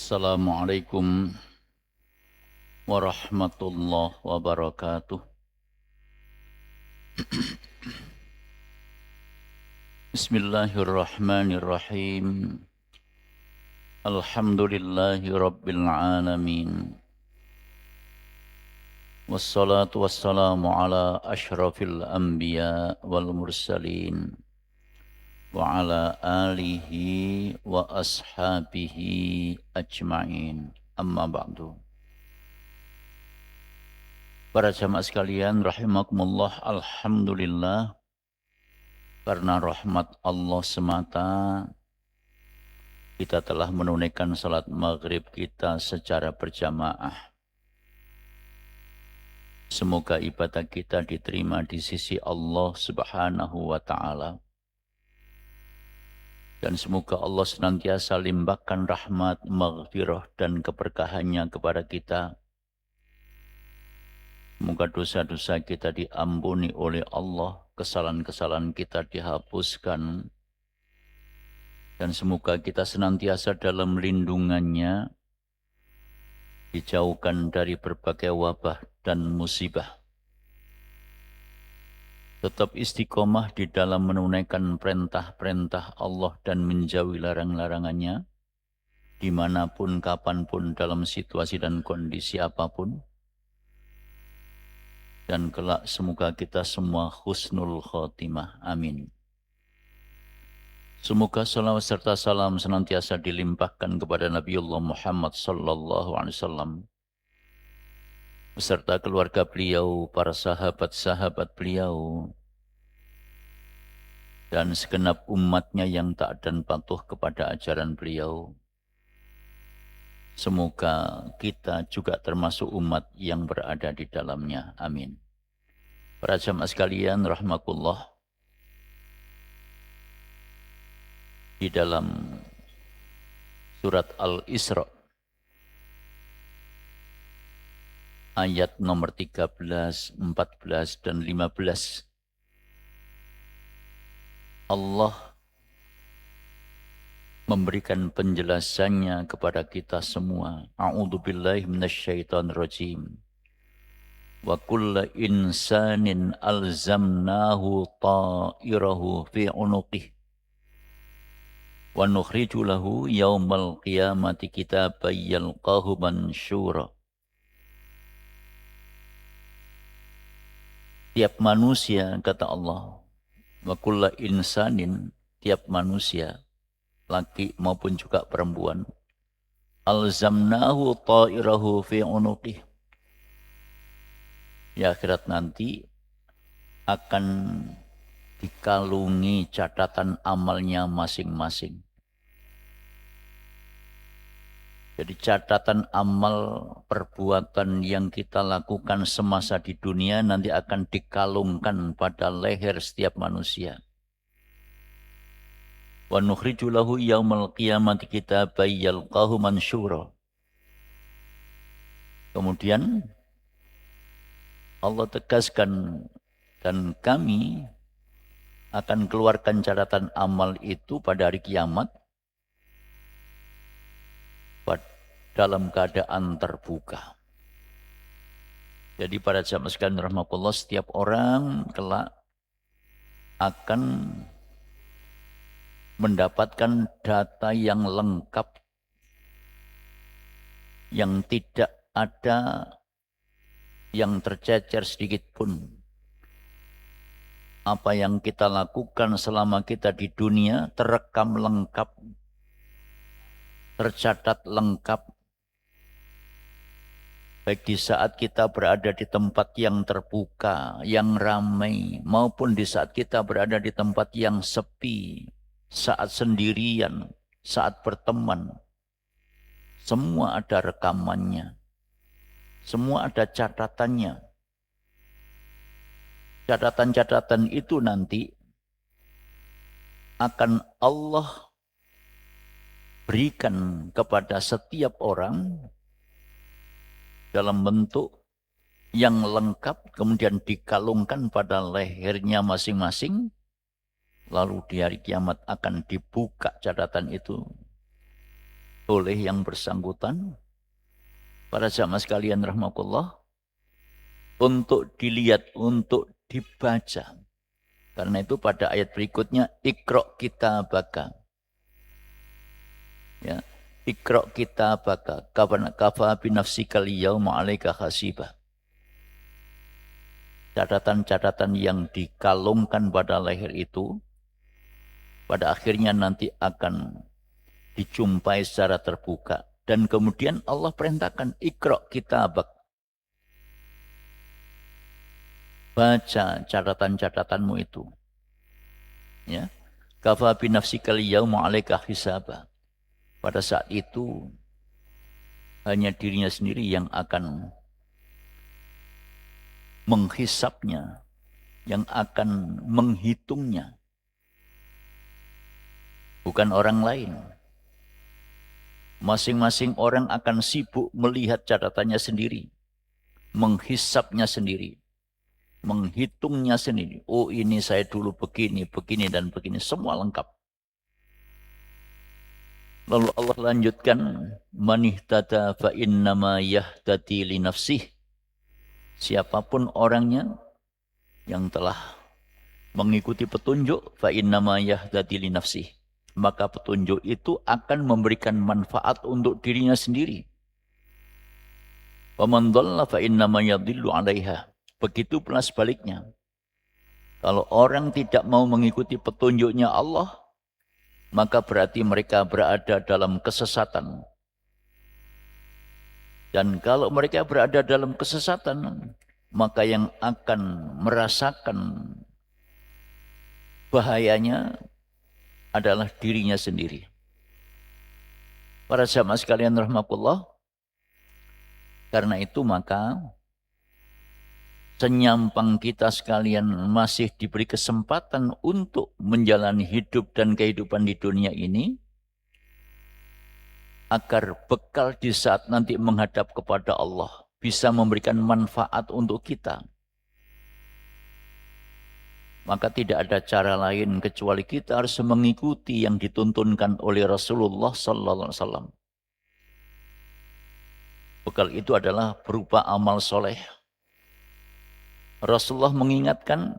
Assalamualaikum warahmatullahi wabarakatuh. Bismillahirrahmanirrahim. Alhamdulillahi rabbil alamin. Wassalatu wassalamu ala ashrafil anbiya wal mursalin wa ala alihi wa ashabihi ajma'in. Amma ba'du. Para jamaah sekalian rahimakumullah, alhamdulillah, karena rahmat Allah semata kita telah menunaikan salat maghrib kita secara berjamaah. Semoga ibadah kita diterima di sisi Allah Subhanahu wa ta'ala. Dan semoga Allah senantiasa limpahkan rahmat, maghfirah dan keberkahannya kepada kita. Semoga dosa-dosa kita diampuni oleh Allah, kesalahan-kesalahan kita dihapuskan, dan semoga kita senantiasa dalam lindungannya, dijauhkan dari berbagai wabah dan musibah. Tetap istiqomah di dalam menunaikan perintah-perintah Allah dan menjauhi larang-larangannya, dimanapun, kapanpun, dalam situasi dan kondisi apapun. Dan kelak semoga kita semua husnul khotimah. Amin. Semoga salawat serta salam senantiasa dilimpahkan kepada Nabiullah Muhammad sallallahu alaihi wasallam beserta keluarga beliau, para sahabat-sahabat beliau, dan segenap umatnya yang taat dan patuh kepada ajaran beliau. Semoga kita juga termasuk umat yang berada di dalamnya. Amin. Para jamaah sekalian rahmatullah, di dalam surat Al-Isra ayat nomor 13, 14, dan 15, Allah memberikan penjelasannya kepada kita semua. A'udzubillahi minasyaitonirrajim. Wa kulla insanin alzamnahu ta'irahu fi unuqih wa nukhriju lahu yaumal qiyamati kitaban yalqahu mansyura. Tiap manusia, kata Allah, wa kulla insanin, tiap manusia, laki maupun juga perempuan, alzamnahu ta'irahu fi unuqih, di akhirat nanti akan dikalungi catatan amalnya masing-masing. Jadi catatan amal perbuatan yang kita lakukan semasa di dunia nanti akan dikalungkan pada leher setiap manusia. Wa nukhriju lahu yaumal qiyamati kitaban yalqahu mansyura. Kemudian Allah tegaskan, dan kami akan keluarkan catatan amal itu pada hari kiamat dalam keadaan terbuka. Jadi para jamaah sekalian rahmatullah, setiap orang kelak akan mendapatkan data yang lengkap, yang tidak ada yang tercecer sedikit pun. Apa yang kita lakukan selama kita di dunia terekam lengkap, tercatat lengkap, baik di saat kita berada di tempat yang terbuka, yang ramai, maupun di saat kita berada di tempat yang sepi, saat sendirian, saat berteman. Semua ada rekamannya. Semua ada catatannya. Catatan-catatan itu nanti akan Allah berikan kepada setiap orang dalam bentuk yang lengkap, kemudian dikalungkan pada lehernya masing-masing. Lalu di hari kiamat akan dibuka catatan itu. oleh yang bersangkutan, para jamaah sekalian rahmatullah, untuk dilihat, untuk dibaca. Karena itu pada ayat berikutnya, Iqra' kitabaka. Ya, Iqra' kitabaka, kafa binafsikal yawma 'alaika hasiba. Catatan-catatan yang dikalungkan pada leher itu, pada akhirnya nanti akan dijumpai secara terbuka. Dan kemudian Allah perintahkan, Iqra' kitabak. Baca catatan-catatanmu itu. Ya. Kafa binafsikal yawma 'alaika hisaba. Pada saat itu hanya dirinya sendiri yang akan menghisapnya, yang akan menghitungnya. Bukan orang lain. Masing-masing orang akan sibuk melihat catatannya sendiri, menghisapnya sendiri, menghitungnya sendiri. Oh, ini saya dulu begini, begini, dan begini. Semua lengkap. Lalu Allah lanjutkan, man ihtada fa innama yahtadi li nafsih. Siapapun orangnya yang telah mengikuti petunjuk, fa innama yahtadi li nafsih, maka petunjuk itu akan memberikan manfaat untuk dirinya sendiri. Wa man dhalla fa innama yadhillu 'alaiha. Begitu pula sebaliknya. Kalau orang tidak mau mengikuti petunjuknya Allah, maka berarti mereka berada dalam kesesatan. Dan kalau mereka berada dalam kesesatan, maka yang akan merasakan bahayanya adalah dirinya sendiri. Para jamaah sekalian rahmatullah, karena itu maka senyampang kita sekalian masih diberi kesempatan untuk menjalani hidup dan kehidupan di dunia ini, agar bekal di saat nanti menghadap kepada Allah bisa memberikan manfaat untuk kita. Maka tidak ada cara lain kecuali kita harus mengikuti yang dituntunkan oleh Rasulullah sallallahu alaihi wasallam. Bekal itu adalah berupa amal soleh. Rasulullah mengingatkan,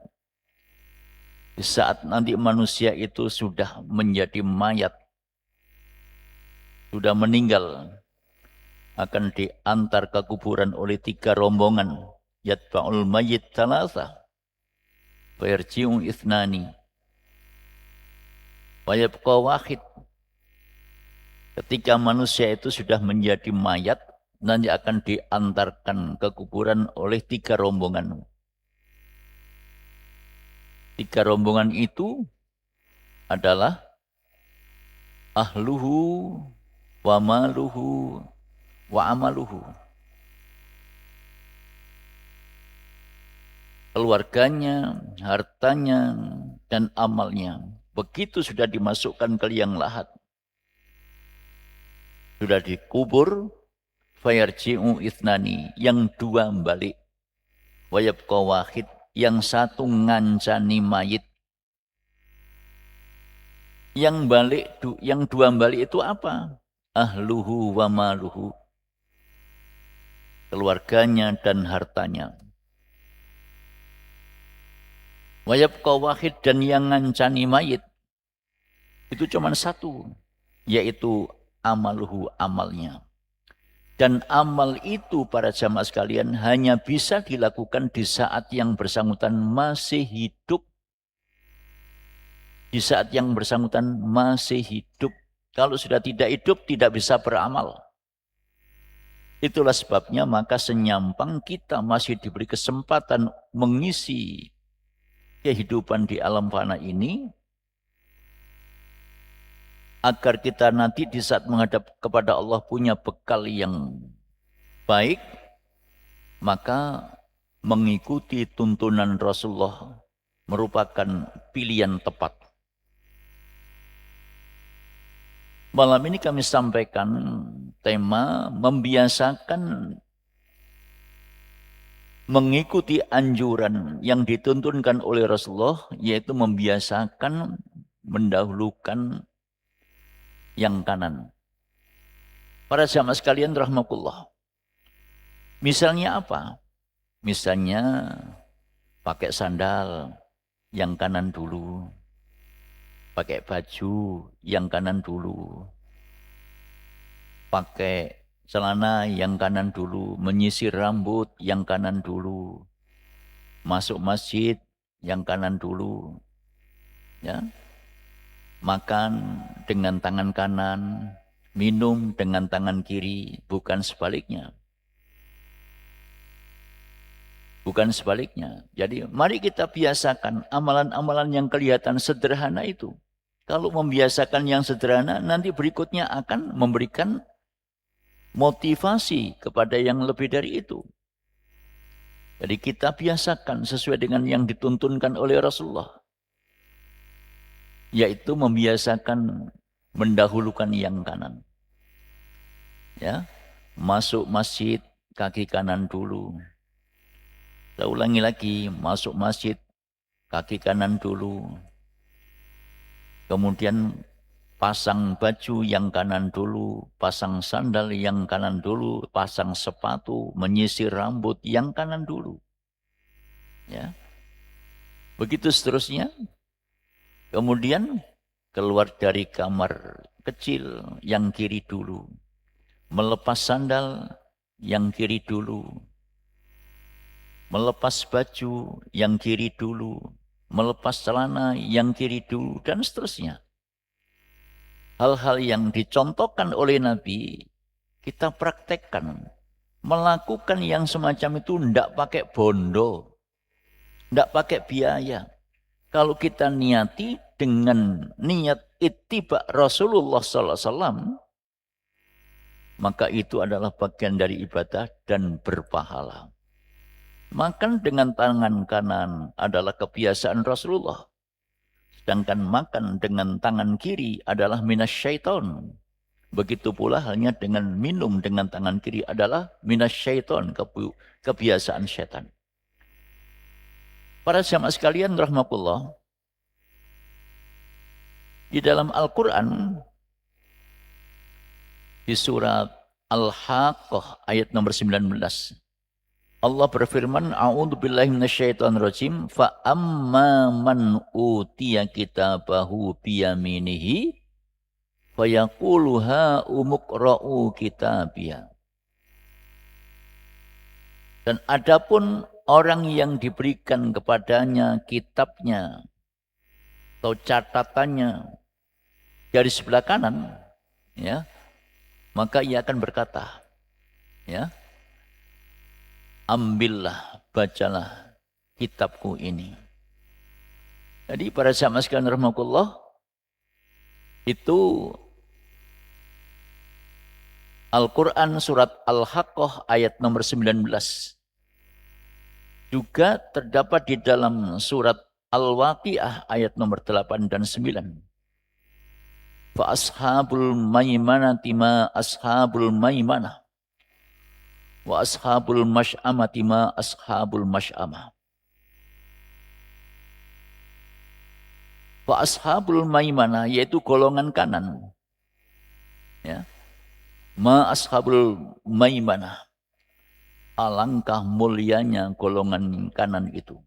di saat nanti manusia itu sudah menjadi mayat, sudah meninggal, akan diantar ke kuburan oleh 3 rombongan. Yatba'ul mayyit thalatha, fayarji'u ithnani, wa yabqa wahid. Ketika manusia itu sudah menjadi mayat, nanti akan diantarkan ke kuburan oleh 3 rombongan. 3 rombongan itu adalah ahluhu wa maluhu wa amaluhu. Keluarganya, hartanya, dan amalnya. Begitu sudah dimasukkan ke liang lahat, sudah dikubur, fayarji'u ithnani, yang 2 balik, wa yabqa wahid, yang 1 ngancani mayit. Yang 2 balik itu apa? Ahluhu wa maluhu, keluarganya dan hartanya. Wa yabqa wahid, dan yang ngancani mayit itu cuma 1, yaitu amaluhu, amalnya. Dan amal itu para jamaah sekalian hanya bisa dilakukan di saat yang bersangkutan masih hidup. Di saat yang bersangkutan masih hidup. Kalau sudah tidak hidup, tidak bisa beramal. Itulah sebabnya maka senyampang kita masih diberi kesempatan mengisi kehidupan di alam fana ini, agar kita nanti di saat menghadap kepada Allah punya bekal yang baik, maka mengikuti tuntunan Rasulullah merupakan pilihan tepat. Malam ini kami sampaikan tema membiasakan mengikuti anjuran yang dituntunkan oleh Rasulullah, yaitu membiasakan mendahulukan yang kanan. Para jamaah sekalian rahmatullah. Misalnya apa? Misalnya pakai sandal yang kanan dulu, pakai baju yang kanan dulu, pakai celana yang kanan dulu, menyisir rambut yang kanan dulu, masuk masjid yang kanan dulu, ya, makan dengan tangan kanan, minum dengan tangan kiri, bukan sebaliknya. Bukan sebaliknya. Jadi mari kita biasakan amalan-amalan yang kelihatan sederhana itu. Kalau membiasakan yang sederhana, nanti berikutnya akan memberikan motivasi kepada yang lebih dari itu. Jadi kita biasakan sesuai dengan yang dituntunkan oleh Rasulullah. Yaitu membiasakan mendahulukan yang kanan. Ya, masuk masjid kaki kanan dulu. Saya ulangi lagi, masuk masjid kaki kanan dulu. Kemudian pasang baju yang kanan dulu, pasang sandal yang kanan dulu, pasang sepatu, menyisir rambut yang kanan dulu. Ya. Begitu seterusnya. Kemudian keluar dari kamar kecil yang kiri dulu. Melepas sandal yang kiri dulu. Melepas baju yang kiri dulu, melepas celana yang kiri dulu, dan seterusnya. Hal-hal yang dicontohkan oleh Nabi, kita praktekkan. Melakukan yang semacam itu tidak pakai bondo, tidak pakai biaya. Kalau kita niati dengan niat ittiba Rasulullah SAW, maka itu adalah bagian dari ibadah dan berpahala. Makan dengan tangan kanan adalah kebiasaan Rasulullah. Sedangkan makan dengan tangan kiri adalah minasyaiton. Begitu pula halnya dengan minum dengan tangan kiri adalah minasyaiton, kebiasaan syaitan. Para jamaah sekalian rahmatullah, di dalam Al-Quran, di surat Al-Haqqah ayat nomor 19, Allah berfirman, a'udzubillahi minasyaitonirrajim, fa amma man utiya kitabahu biyaminihi fa yaqulu ha umqra'u kitabiyah. Dan adapun orang yang diberikan kepadanya kitabnya atau catatannya dari sebelah kanan, ya, maka ia akan berkata, ya, ambillah, bacalah kitabku ini. Jadi para jamaah sekalian rahmatullah, itu Al-Quran surat Al-Haqqah ayat nomor 19. Juga terdapat di dalam surat Al-Waqi'ah ayat nomor 8 dan 9. Fa ashabul maimanati ma ashabul maimanah. Wa ashabul masy'amati ma ashabul masy'amah. Wa ashabul maimanah, yaitu golongan kanan. Ya. Ma ashabul maimanah. Alangkah mulianya golongan kanan itu.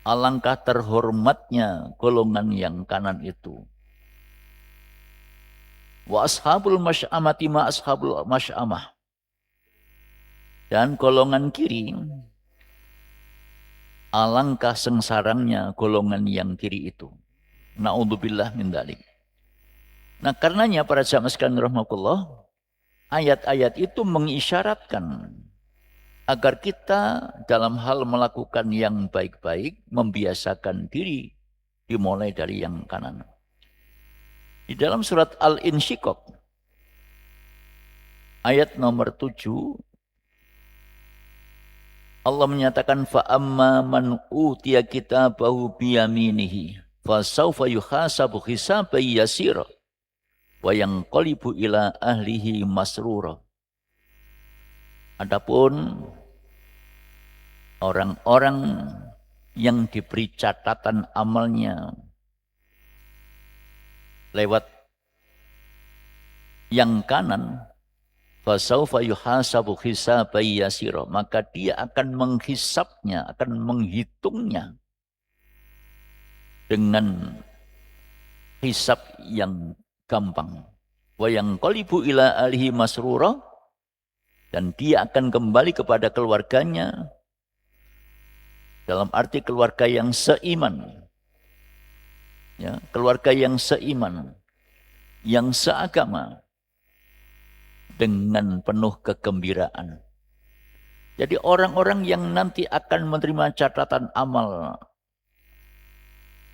Alangkah terhormatnya golongan yang kanan itu. Wa ashabul masy'amati ma ashabul masy'amah. Dan golongan kiri, alangkah sengsaranya golongan yang kiri itu. Na'udzubillah min dzalik. Nah, karenanya para jamaah sekalian rahmatullah, ayat-ayat itu mengisyaratkan agar kita dalam hal melakukan yang baik-baik membiasakan diri dimulai dari yang kanan. Di dalam surat Al-Insyiqaq ayat nomor 7, Allah menyatakan fa amma man utiya kitabahu biyaminihi fa sawfa yuhasabu hisaban yasira wa yanqalibu ila ahlihi masrura. Adapun orang-orang yang diberi catatan amalnya lewat yang kanan, fasaufa yuhasabu hisaban yasira, maka dia akan menghisapnya, akan menghitungnya dengan hisab yang gampang. Wa yanqalibu ila alihi masrura, dan dia akan kembali kepada keluarganya, dalam arti keluarga yang seiman, ya, keluarga yang seiman, yang seagama, dengan penuh kegembiraan. Jadi orang-orang yang nanti akan menerima catatan amal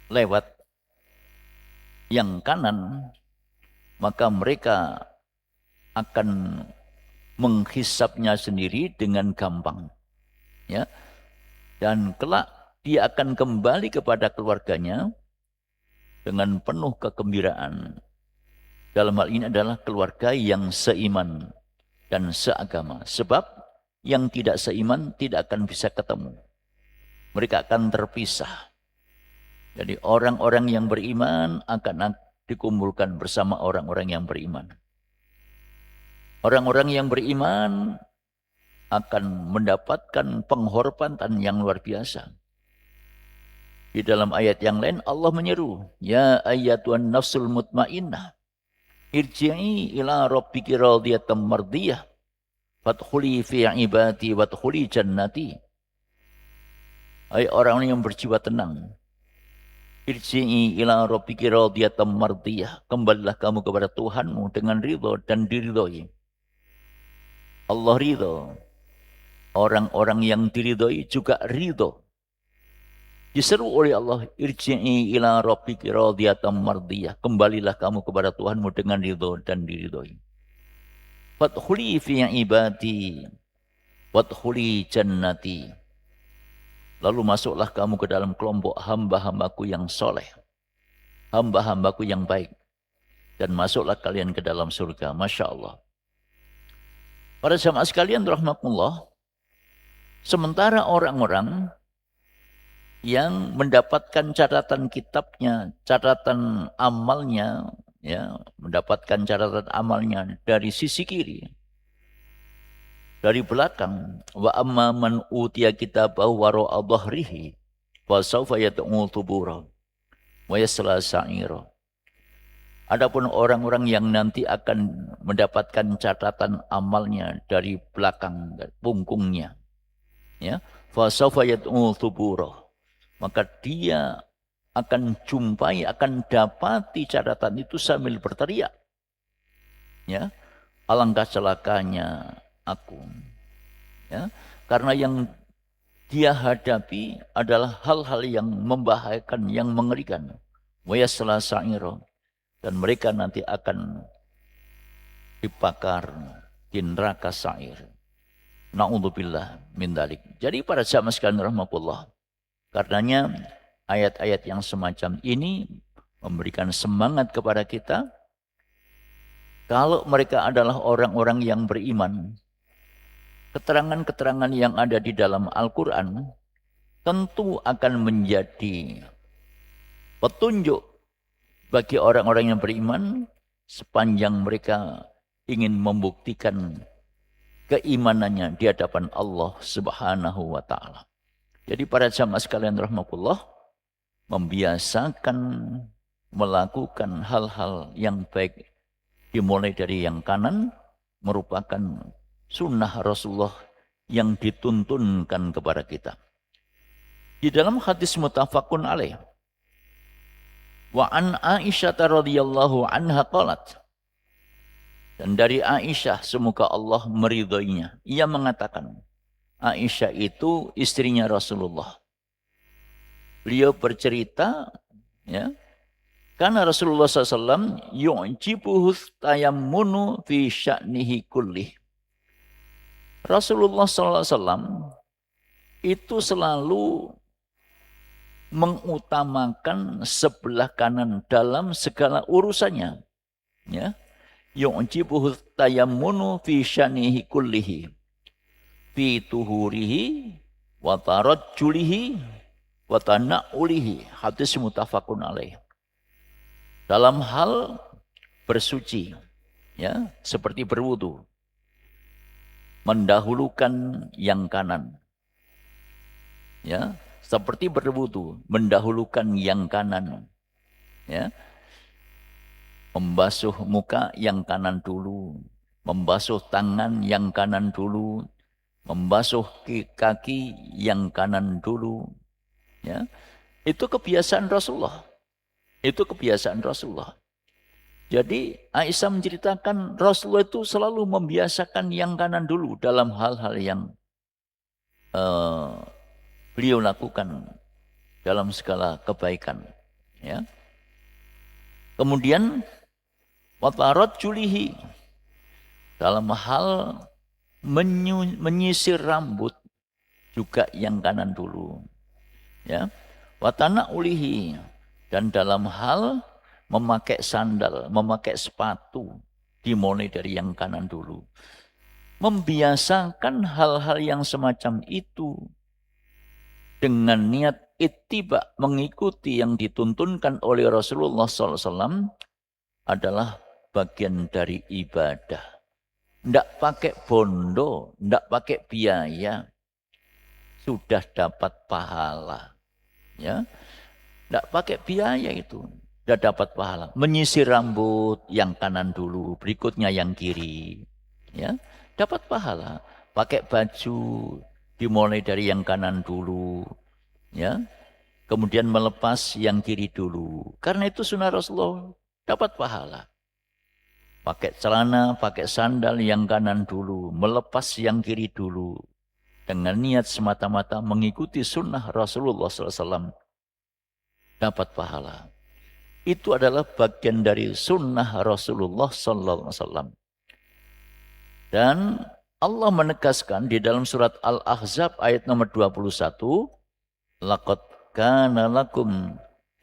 lewat yang kanan, maka mereka akan menghisapnya sendiri dengan gampang, ya. Dan kelak dia akan kembali kepada keluarganya dengan penuh kegembiraan. Dalam hal ini adalah keluarga yang seiman dan seagama. Sebab yang tidak seiman tidak akan bisa ketemu. Mereka akan terpisah. Jadi orang-orang yang beriman akan dikumpulkan bersama orang-orang yang beriman. Orang-orang yang beriman akan mendapatkan penghormatan yang luar biasa. Di dalam ayat yang lain Allah menyeru, ya ayyatuhan nafsul mutmainnah, irji'i ila rabbiki radiyatan mardiyah, fadkhuli fi ibadi wadkhuli jannati. Hai orang yang berjiwa tenang, irji'i ila rabbiki radiyatan mardiyah, kembalilah kamu kepada Tuhanmu dengan ridho dan diridhoi. Allah ridho, orang-orang yang diridhoi juga ridho. Diseru oleh Allah, irji'i ila rabbiki radiyatan mardiyah, kembalilah kamu kepada Tuhanmu dengan ridho dan diridhoi. Fadkhuli fi ibadi wadkhuli jannati, lalu masuklah kamu ke dalam kelompok hamba-hambaku yang soleh, hamba-hambaku yang baik, dan masuklah kalian ke dalam surga. Masya Allah. Para jamaah sekalian rahmatullah, sementara orang-orang yang mendapatkan catatan kitabnya, catatan amalnya, ya, mendapatkan catatan amalnya dari sisi kiri, dari belakang, wa amma man utiya kitabahu wara'a dhahrihi fa sawfa yad'u thubura wa yasla sa'ira. Adapun orang-orang yang nanti akan mendapatkan catatan amalnya dari belakang punggungnya, ya, fa sawfa yad'u thubura, maka dia akan jumpai, akan dapati catatan itu sambil berteriak, ya, alangkah celakanya aku, ya, karena yang dia hadapi adalah hal-hal yang membahayakan, yang mengerikan. Wa yasla sa'ira, dan mereka nanti akan dibakar di neraka sa'ir. Na'udzubillah min dzalik. Jadi para jamaah sekalian rahmatullah, karenanya ayat-ayat yang semacam ini memberikan semangat kepada kita. Kalau mereka adalah orang-orang yang beriman, keterangan-keterangan yang ada di dalam Al-Quran tentu akan menjadi petunjuk bagi orang-orang yang beriman sepanjang mereka ingin membuktikan keimanannya di hadapan Allah Subhanahu wa Ta'ala. Jadi para jamaah sekalian rahmatullah, membiasakan melakukan hal-hal yang baik dimulai dari yang kanan merupakan sunnah Rasulullah yang dituntunkan kepada kita. Di dalam hadis muttafaqun alaih, wa an Aisyah radhiyallahu anha qalat, dan dari Aisyah semoga Allah meridhoinya, ia mengatakan, Aisyah itu istrinya Rasulullah. Beliau bercerita, ya, karena Rasulullah SAW yu'jibuhu tayammunu fi sya'nihi kullih. Rasulullah SAW itu selalu mengutamakan sebelah kanan dalam segala urusannya, ya. Yu'jibuhu tayammunu fi sya'nihi kullihi, fi tuhurihi wa tarajjulihi wa tana'ulihi. Hadis muttafaqun alaih. Dalam hal bersuci, Ya, seperti berwudu. Mendahulukan yang kanan. Ya, seperti berwudu, mendahulukan yang kanan. Ya, membasuh muka yang kanan dulu, membasuh tangan yang kanan dulu, membasuh kaki yang kanan dulu. Ya, itu kebiasaan Rasulullah. Itu kebiasaan Rasulullah. Jadi Aisyah menceritakan Rasulullah itu selalu membiasakan yang kanan dulu dalam hal-hal yang beliau lakukan dalam segala kebaikan. Ya. Kemudian watarat julihi dalam hal menyisir rambut juga yang kanan dulu. Ya. Watana ulihi dan dalam hal memakai sandal, memakai sepatu, dimulai dari yang kanan dulu. Membiasakan hal-hal yang semacam itu dengan niat ittiba, mengikuti yang dituntunkan oleh Rasulullah SAW adalah bagian dari ibadah. Tidak pakai bondo, tidak pakai biaya, sudah dapat pahala. Ya, tidak pakai biaya itu. Sudah dapat pahala. Menyisir rambut yang kanan dulu, berikutnya yang kiri. Ya, dapat pahala. Pakai baju dimulai dari yang kanan dulu. Ya, kemudian melepas yang kiri dulu. Karena itu sunnah Rasulullah, dapat pahala. Pakai celana, pakai sandal yang kanan dulu, melepas yang kiri dulu. Dengan niat semata-mata mengikuti sunnah Rasulullah SAW. Dapat pahala. Itu adalah bagian dari sunnah Rasulullah SAW. Dan Allah menegaskan di dalam surat Al-Ahzab ayat nomor 21, laqad kana lakum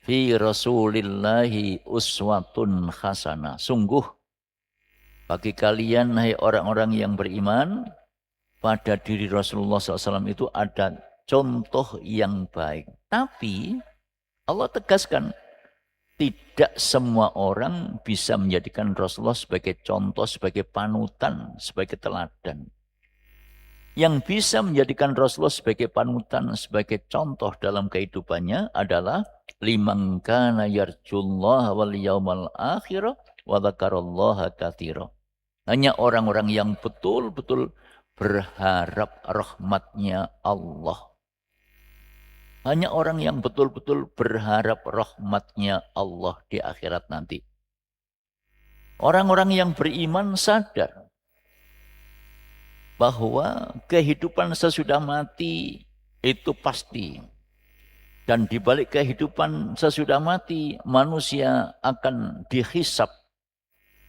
fi rasulillahi uswatun hasanah. Sungguh bagi kalian, hai orang-orang yang beriman, pada diri Rasulullah SAW itu ada contoh yang baik. Tapi Allah tegaskan, tidak semua orang bisa menjadikan Rasulullah sebagai contoh, sebagai panutan, sebagai teladan. Yang bisa menjadikan Rasulullah sebagai panutan, sebagai contoh dalam kehidupannya adalah liman kana yarjullaha wal yaumal akhir wa dzakarallaha katsira. Hanya orang-orang yang betul-betul berharap rahmatnya Allah. Hanya orang yang betul-betul berharap rahmatnya Allah di akhirat nanti. Orang-orang yang beriman sadar bahwa kehidupan sesudah mati itu pasti. Dan di balik kehidupan sesudah mati, manusia akan dihisab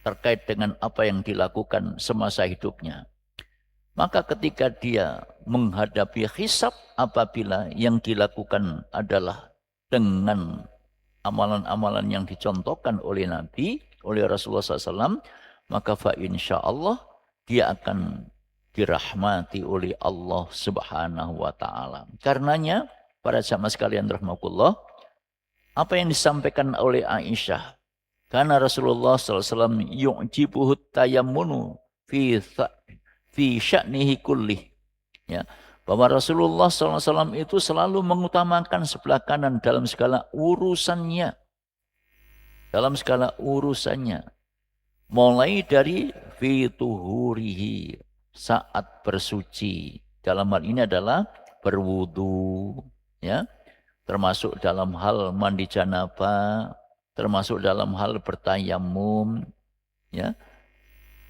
terkait dengan apa yang dilakukan semasa hidupnya. Maka ketika dia menghadapi hisab, apabila yang dilakukan adalah dengan amalan-amalan yang dicontohkan oleh Nabi, oleh Rasulullah SAW, maka fa insya Allah dia akan dirahmati oleh Allah Subhanahu wa Ta'ala. Karenanya, para jamaah sekalian rahimakumullah, apa yang disampaikan oleh Aisyah, karena Rasulullah SAW yu'jibuhu tayammunu fi sya'nihi kullih. Ya, bahwa Rasulullah SAW itu selalu mengutamakan sebelah kanan dalam segala urusannya. Dalam segala urusannya. Mulai dari fituhurihi, saat bersuci. Dalam hal ini adalah berwudu. Ya, termasuk dalam hal mandi janabah, termasuk dalam hal bertayamum. Ya,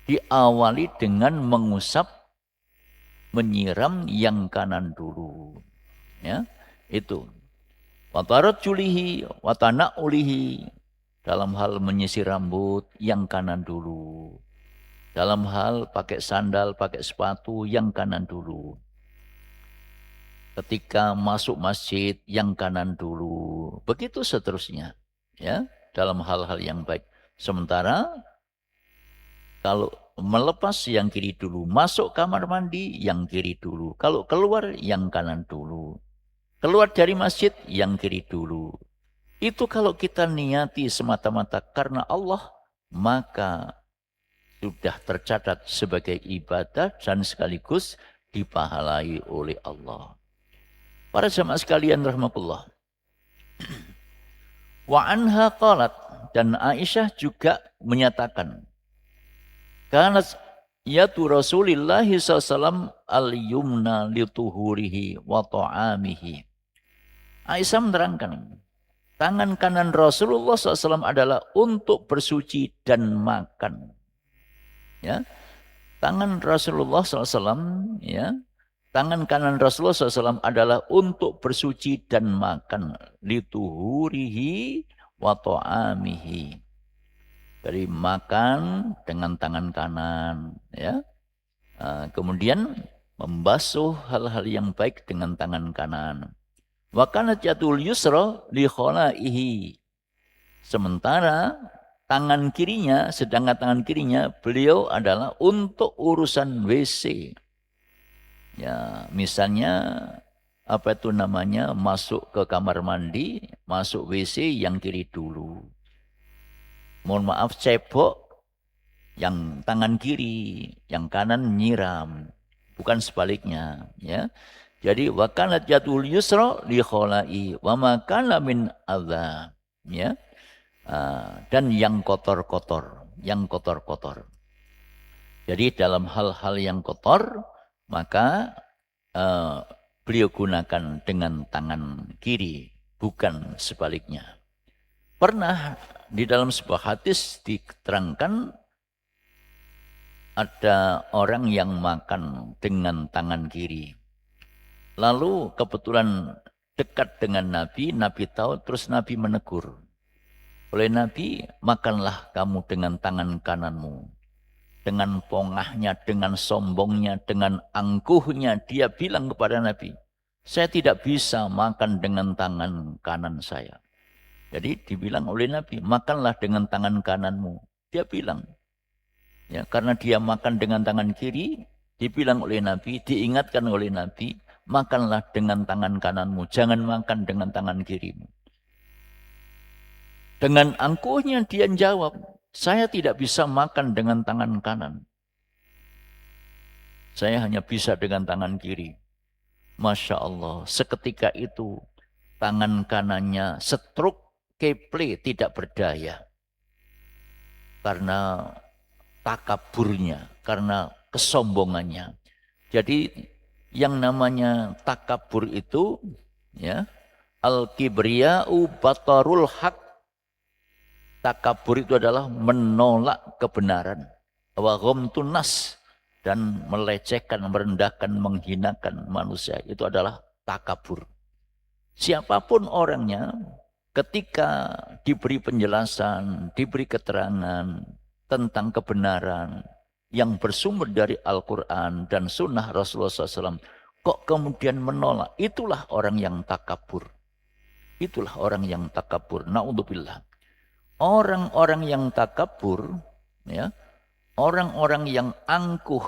diawali dengan mengusap, menyiram yang kanan dulu. Ya, itu. Watarat julihi, watana ulihi. Dalam hal menyisir rambut, yang kanan dulu. Dalam hal pakai sandal, pakai sepatu, yang kanan dulu. Ketika masuk masjid, yang kanan dulu. Begitu seterusnya. Ya, dalam hal-hal yang baik. Sementara kalau melepas yang kiri dulu, masuk kamar mandi yang kiri dulu. Kalau keluar yang kanan dulu. Keluar dari masjid yang kiri dulu. Itu kalau kita niati semata-mata karena Allah, maka sudah tercatat sebagai ibadah dan sekaligus dipahalai oleh Allah. Para jamaah sekalian rahmatullah. Wa anha qalat, dan Aisyah juga menyatakan, kanat yatu Rasulillah SAW al-yumna lituhurihi wa ta'amihi. Aisyah menerangkan, tangan kanan Rasulullah SAW adalah untuk bersuci dan makan. Ya, tangan Rasulullah SAW, ya, tangan kanan Rasulullah SAW adalah untuk bersuci dan makan. Lituhurihi wa ta'amihi. Dari makan dengan tangan kanan, ya. Kemudian membasuh hal-hal yang baik dengan tangan kanan. Wa kanat yatul yusra li khalaihi. Sementara tangan kirinya, sedangkan tangan kirinya beliau adalah untuk urusan WC. Ya, misalnya apa itu namanya, masuk ke kamar mandi, masuk WC yang kiri dulu. Mohon maaf, cebok yang tangan kiri, yang kanan nyiram, bukan sebaliknya, ya. Jadi wa kanat yatul yusra li khalai wa ma kana min adza, ya. Dan yang kotor-kotor, yang kotor-kotor. Jadi dalam hal-hal yang kotor, maka beliau gunakan dengan tangan kiri, bukan sebaliknya. Pernah di dalam sebuah hadis diterangkan ada orang yang makan dengan tangan kiri. Lalu kebetulan dekat dengan Nabi, Nabi tahu, terus Nabi menegur. Oleh Nabi, makanlah kamu dengan tangan kananmu. Dengan pongahnya, dengan sombongnya, dengan angkuhnya, dia bilang kepada Nabi, saya tidak bisa makan dengan tangan kanan saya. Jadi dibilang oleh Nabi, makanlah dengan tangan kananmu. Dia bilang, ya, karena dia makan dengan tangan kiri, dibilang oleh Nabi, diingatkan oleh Nabi, makanlah dengan tangan kananmu, jangan makan dengan tangan kirimu. Dengan angkuhnya dia jawab, saya tidak bisa makan dengan tangan kanan. Saya hanya bisa dengan tangan kiri. Masya Allah, seketika itu tangan kanannya stroke, keple, tidak berdaya. Karena takaburnya, karena kesombongannya. Jadi yang namanya takabur itu, ya, al-kibriya'u batarul haq. Takabur itu adalah menolak kebenaran. Wa ghamtun nas, dan melecehkan, merendahkan, menghinakan manusia. Itu adalah takabur. Siapapun orangnya, ketika diberi penjelasan, diberi keterangan tentang kebenaran yang bersumber dari Al-Quran dan Sunnah Rasulullah SAW, kok kemudian menolak? Itulah orang yang takabur. Itulah orang yang takabur. Na'udzubillah. Orang-orang yang takabur, ya, orang-orang yang angkuh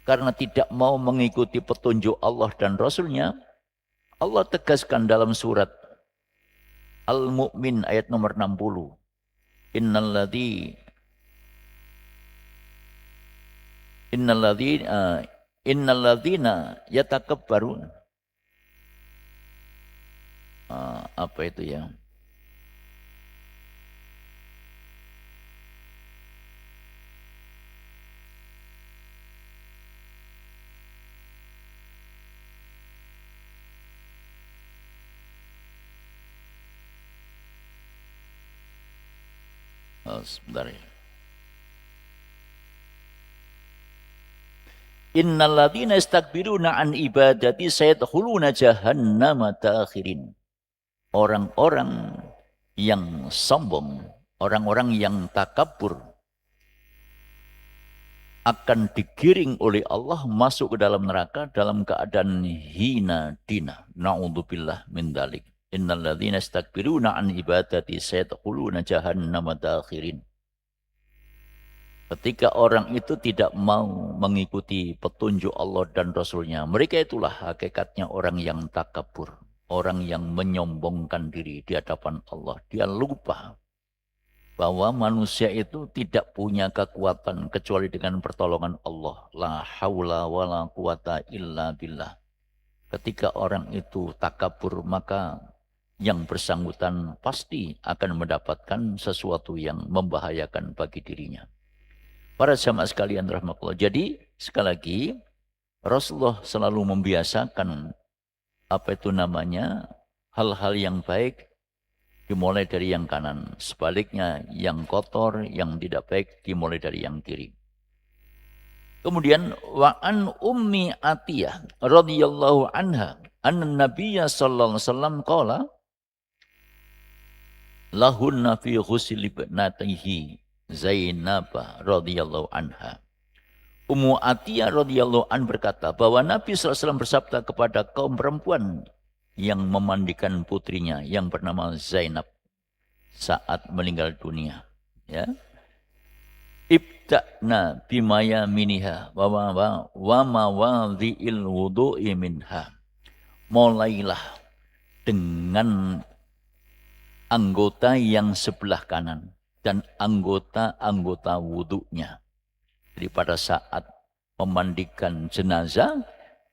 karena tidak mau mengikuti petunjuk Allah dan Rasulnya, Allah tegaskan dalam surat Al-Mu'min ayat nomor 60. Innalladzina yatakabbarun. Apa itu ya? Sebentar ya. Innalladzina istakbiruna an ibadati sayadkhuluna jahannama dakhirin. Orang-orang yang sombong, orang-orang yang takabur akan digiring oleh Allah masuk ke dalam neraka dalam keadaan hina dina. Na'udzubillah min dzalik. Innalladzina istakbiruna an ibadati sayadkhuluna jahannama dakhirin. Ketika orang itu tidak mau mengikuti petunjuk Allah dan Rasulnya, mereka itulah hakikatnya orang yang takabur. Orang yang menyombongkan diri di hadapan Allah. Dia lupa bahwa manusia itu tidak punya kekuatan kecuali dengan pertolongan Allah. La haula wa la quwata illa billah. Ketika orang itu takabur, maka yang bersangkutan pasti akan mendapatkan sesuatu yang membahayakan bagi dirinya. Para jamaah sekalian rahmatullah. Jadi sekali lagi Rasulullah selalu membiasakan hal-hal yang baik dimulai dari yang kanan. Sebaliknya yang kotor, yang tidak baik dimulai dari yang kiri. Kemudian wa'an ummi Atiyah radhiyallahu anha anna Nabiyya sallallahu alaihi wasallam qala lahunna fi ghusli ibnatihi Zainab radhiyallahu anha. Ummu Atiyah radhiyallahu an berkata bahwa Nabi SAW bersabda kepada kaum perempuan yang memandikan putrinya yang bernama Zainab saat meninggal dunia. Ya. Ibta'na bimaya miniha wa mawadhi'il wudu'i minha. Mulailah dengan anggota yang sebelah kanan dan anggota-anggota wudhunya. Jadi pada saat memandikan jenazah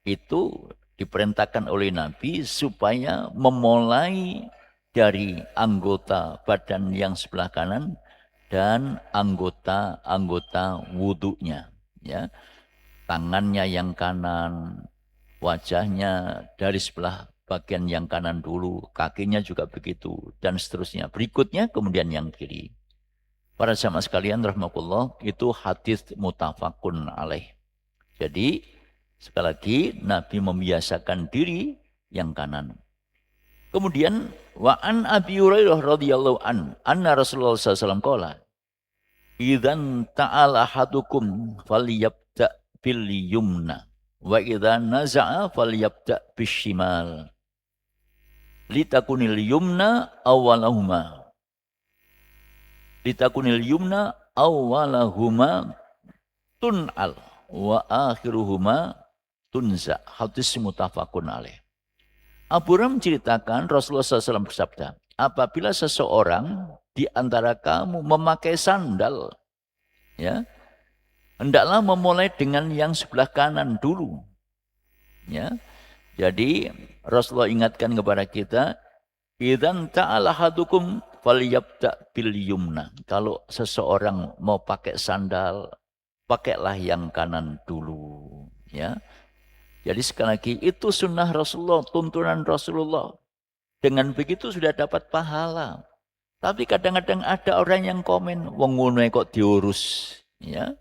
itu diperintahkan oleh Nabi supaya memulai dari anggota badan yang sebelah kanan dan anggota-anggota wudhunya. Ya. Tangannya yang kanan, wajahnya dari sebelah bagian yang kanan dulu, kakinya juga begitu, dan seterusnya. Berikutnya kemudian yang kiri. Para jamaah sekalian rahmatullah, itu hadis mutafakun alaih. Jadi sekali lagi Nabi membiasakan diri yang kanan. Kemudian wa'an Abi Hurairah radhiyallahu anna Rasulullah SAW qala idzan ta'ala hadukum falyabda bil yumna wa idza naza'a falyabda bishimal litakunil yumna awwalahuma tun'al wa akhiruhuma tunza. Hadis mutafakun alaih. Abu Hurairah menceritakan Rasulullah SAW bersabda, apabila seseorang di antara kamu memakai sandal, ya, hendaklah memulai dengan yang sebelah kanan dulu. Ya. Jadi Rasulullah ingatkan kepada kita, idzan ta'ala hadukum falyabda bil yumna. Kalau seseorang mau pakai sandal, pakailah yang kanan dulu, ya. Jadi sekali lagi itu sunnah Rasulullah, tuntunan Rasulullah. Dengan begitu sudah dapat pahala. Tapi kadang-kadang ada orang yang komen, wong ngono kok diurus, ya.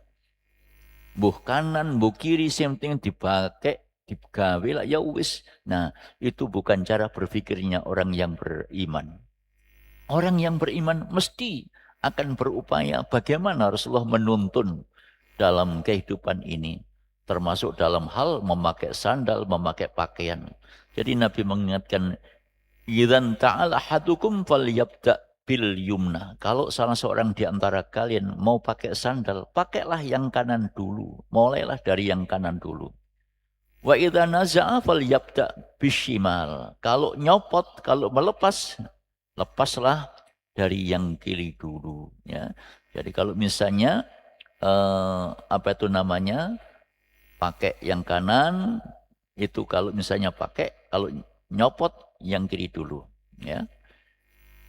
Mbuh kanan, mbuh kiri, sing penting dipakai, digawe lah ya wis. Nah, itu bukan cara berpikirnya orang yang beriman. Orang yang beriman mesti akan berupaya bagaimana Rasulullah menuntun dalam kehidupan ini. Termasuk dalam hal memakai sandal, memakai pakaian. Jadi Nabi mengingatkan, idzan ta'ala hadukum falyabda bil yumna. Kalau salah seorang di antara kalian mau pakai sandal, pakailah yang kanan dulu. Mulailah dari yang kanan dulu. Wa idza naza'a falyabda bishimal. Kalau nyopot, kalau melepas, lepaslah dari yang kiri dulu. Ya. Jadi kalau misalnya pakai yang kanan, itu kalau misalnya kalau nyopot yang kiri dulu. Ya.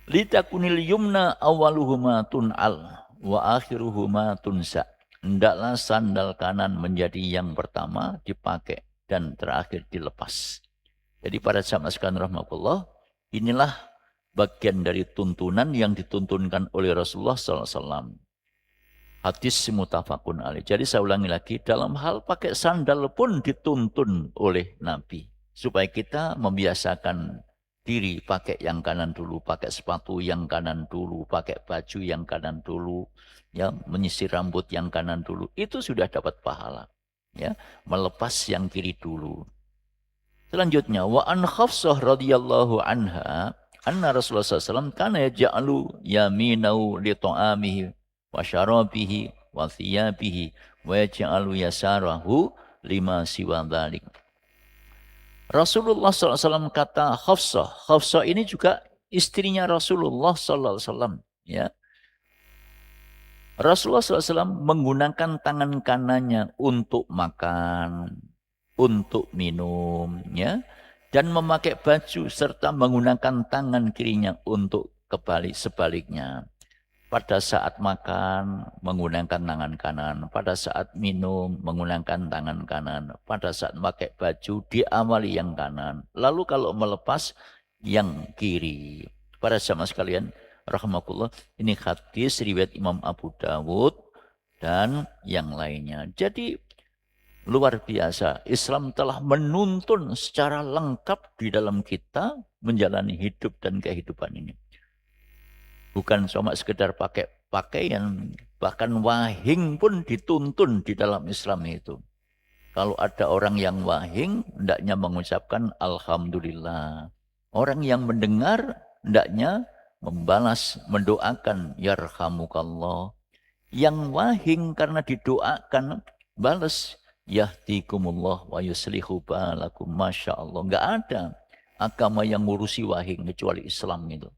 Litakunil yumna awaluhuma tun'al wa akhiruhuma tunsa. Hendaklah sandal kanan menjadi yang pertama dipakai dan terakhir dilepas. Jadi para jamaah sekalian rahmatullah, inilah bagian dari tuntunan yang dituntunkan oleh Rasulullah SAW. Hadis mutafakun alaih. Jadi saya ulangi lagi, dalam hal pakai sandal pun dituntun oleh Nabi. Supaya kita membiasakan diri pakai yang kanan dulu, pakai sepatu yang kanan dulu, pakai baju yang kanan dulu, ya, menyisir rambut yang kanan dulu. Itu sudah dapat pahala. Ya, melepas yang kiri dulu. Selanjutnya, wa an Hafsah radhiyallahu anha, anna Rasulullah SAW kana yaj'alu yaminahu li ta'amihi wa syarabihi wa thiyabihi wa yaj'alu yasarahu lima siwa dhalik. Rasulullah SAW kata Hafsah. Hafsah ini juga istrinya Rasulullah SAW. Ya. Rasulullah SAW menggunakan tangan kanannya untuk makan, untuk minum, ya, dan memakai baju serta menggunakan tangan kirinya untuk sebaliknya. Pada saat makan menggunakan tangan kanan, pada saat minum menggunakan tangan kanan, pada saat pakai baju diamali yang kanan. Lalu kalau melepas yang kiri. Para jamaah sekalian, rahmatullah, ini hadis riwayat Imam Abu Dawud dan yang lainnya. Jadi luar biasa, Islam telah menuntun secara lengkap di dalam kita menjalani hidup dan kehidupan ini. Bukan cuma sekedar pakai pakaian, bahkan wahing pun dituntun di dalam Islam itu. Kalau ada orang yang wahing, hendaknya mengucapkan Alhamdulillah. Orang yang mendengar, hendaknya membalas, mendoakan Yarhamukallah. Yang wahing karena didoakan, balas Yahdikumullah wa yuslihu balakum. Masya Allah. Enggak ada agama yang ngurusi wahing kecuali Islam itu.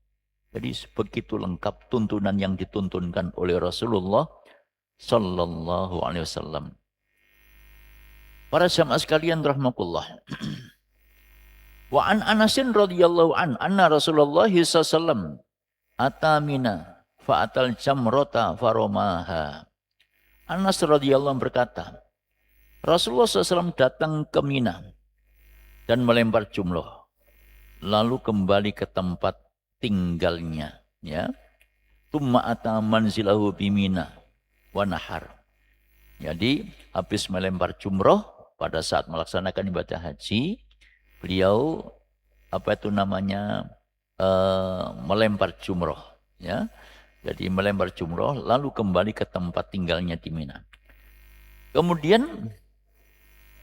Jadi begitu lengkap tuntunan yang dituntunkan oleh Rasulullah Sallallahu Alaihi Wasallam. Para jamaah sekalian rahmatullah. Wa an Anasin radhiyallahu anna Rasulullah sallallahu atamina fa'atal jamrota faromaha. Anas radhiyallahu berkata, Rasulullah SAW datang ke Mina dan melempar jumroh, lalu kembali ke tempat tinggalnya, ya. Tumma ata manzilahu bimina wa nahar. Jadi habis melempar jumroh pada saat melaksanakan ibadah haji, beliau melempar jumroh, ya. Jadi melempar jumroh lalu kembali ke tempat tinggalnya di Mina. Kemudian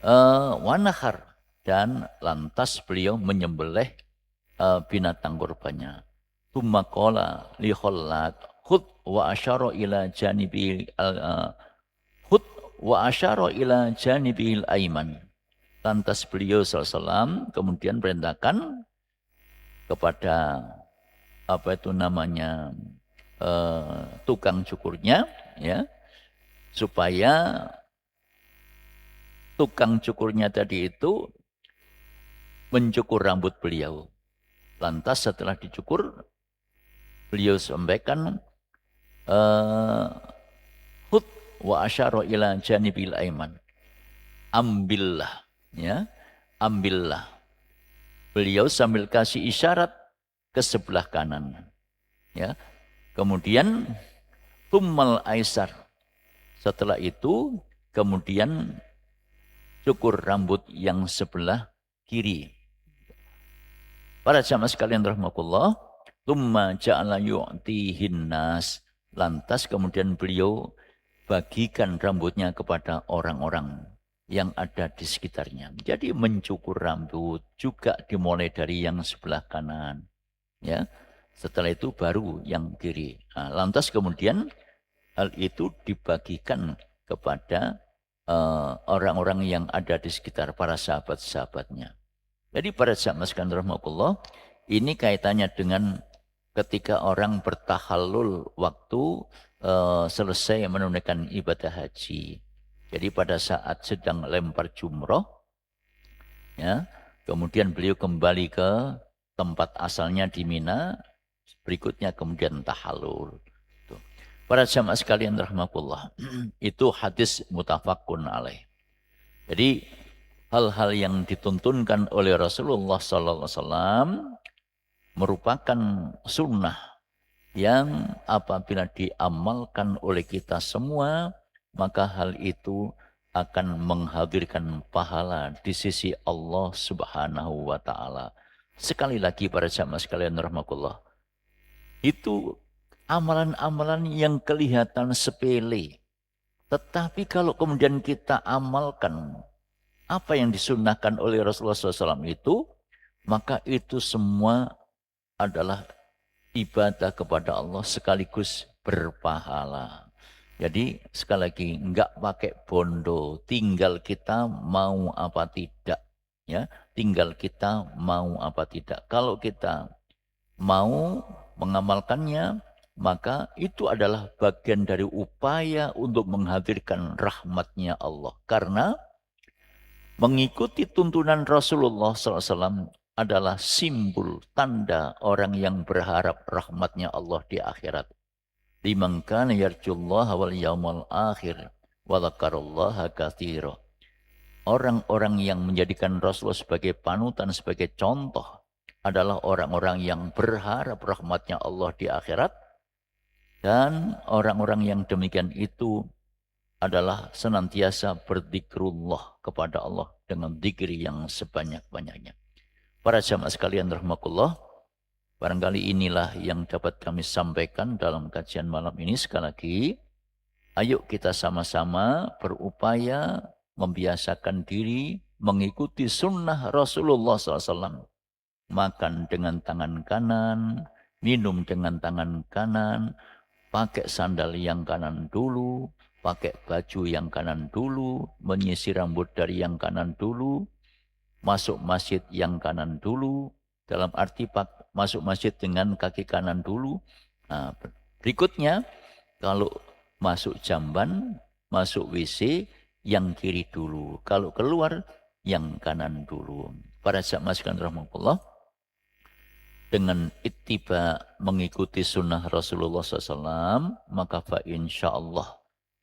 wa nahar, dan lantas beliau menyembelih binatang kurbannya. Tumma qala li khallat khud wa asyara ila janibi khud wa asyara ila janibil aiman. Lantas beliau SAW kemudian perintahkan kepada tukang cukurnya, ya, supaya tukang cukurnya tadi itu mencukur rambut beliau. Lantas setelah dicukur, beliau sampaikan hud wa asyara ila janibil aiman. Ambillah, ya, ambillah. Beliau sambil kasih isyarat ke sebelah kanan, ya. Kemudian tummal aisar. Setelah itu kemudian cukur rambut yang sebelah kiri. Para jamaah sekalian rahmatullah, tumma ja'ala yu'tihin nas. Lantas kemudian beliau bagikan rambutnya kepada orang-orang yang ada di sekitarnya. Jadi mencukur rambut juga dimulai dari yang sebelah kanan, ya. Setelah itu baru yang kiri. Nah, lantas kemudian hal itu dibagikan kepada orang-orang yang ada di sekitar para sahabat-sahabatnya. Jadi para jamaah sekalian rahmatullah, ini kaitannya dengan ketika orang bertahallul waktu selesai menunaikan ibadah haji. Jadi pada saat sedang lempar jumroh, ya, kemudian beliau kembali ke tempat asalnya di Mina, berikutnya kemudian tahallul. Para jamaah sekalian rahmatullah, itu hadis mutafakun alaih. Jadi hal-hal yang dituntunkan oleh Rasulullah SAW merupakan sunnah yang apabila diamalkan oleh kita semua, maka hal itu akan menghadirkan pahala di sisi Allah Subhanahu wa Ta'ala. Sekali lagi para jamaah sekalian rahmatullah, itu amalan-amalan yang kelihatan sepele, tetapi kalau kemudian kita amalkan apa yang disunnahkan oleh Rasulullah SAW itu, maka itu semua adalah ibadah kepada Allah sekaligus berpahala. Jadi sekali lagi, enggak pakai bondo, tinggal kita mau apa tidak, ya, tinggal kita mau apa tidak. Kalau kita mau mengamalkannya, maka itu adalah bagian dari upaya untuk menghadirkan rahmatnya Allah. Karena mengikuti tuntunan Rasulullah SAW adalah simbol tanda orang yang berharap rahmatnya Allah di akhirat. Liman kana yarjullaha wal yawmal akhir wa dzakarallaha katsira. Orang-orang yang menjadikan Rasulullah sebagai panutan, sebagai contoh adalah orang-orang yang berharap rahmatnya Allah di akhirat. Dan orang-orang yang demikian itu adalah senantiasa berdzikrullah kepada Allah dengan zikir yang sebanyak-banyaknya. Para jamaah sekalian rahimakumullah, barangkali inilah yang dapat kami sampaikan dalam kajian malam ini. Sekali lagi, ayo kita sama-sama berupaya membiasakan diri mengikuti sunnah Rasulullah SAW. Makan dengan tangan kanan, minum dengan tangan kanan, pakai sandal yang kanan dulu, pakai baju yang kanan dulu, menyisir rambut dari yang kanan dulu, masuk masjid yang kanan dulu, dalam arti masuk masjid dengan kaki kanan dulu. Nah, berikutnya, kalau masuk jamban, masuk WC, yang kiri dulu. Kalau keluar, yang kanan dulu. Para jamaah sekalian rahmatullah, dengan ittiba mengikuti sunnah Rasulullah SAW, maka insyaallah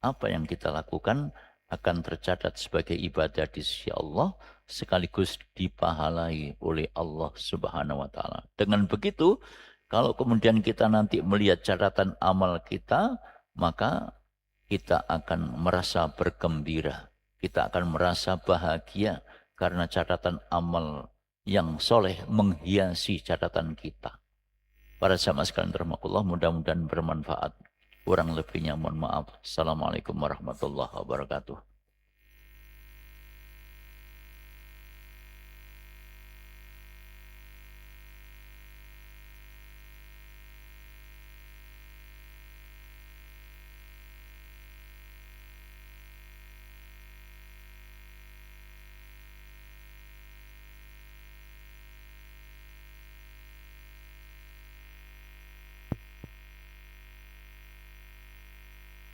apa yang kita lakukan akan tercatat sebagai ibadah di sisi Allah, sekaligus dipahalai oleh Allah Subhanahu wa Ta'ala. Dengan begitu, kalau kemudian kita nanti melihat catatan amal kita, maka kita akan merasa bergembira, kita akan merasa bahagia karena catatan amal yang soleh menghiasi catatan kita. Para jamaah sekalian rahimakumullah, mudah-mudahan bermanfaat. Kurang lebihnya mohon maaf. Assalamualaikum warahmatullahi wabarakatuh.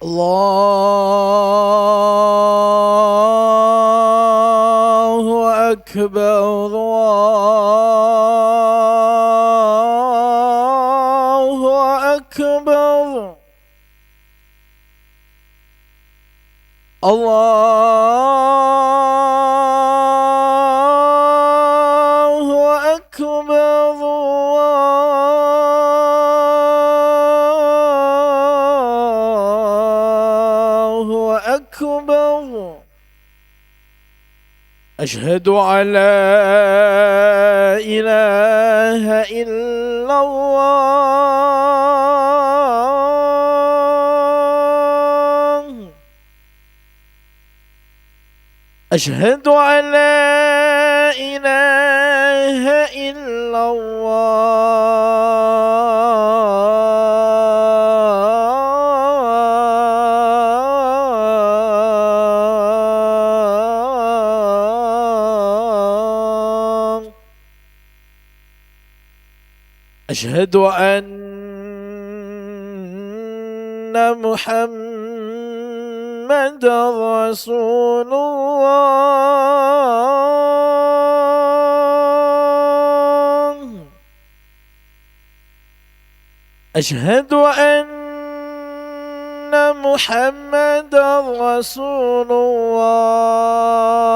Allahu Akbar, Allahu Akbar, Allahu Akbar, Allahu Akbar. أشهد أن لا إله إلا الله. أشهد أن لا إله إلا الله. أشهد أن محمد رسول الله. أشهد أن محمد رسول الله.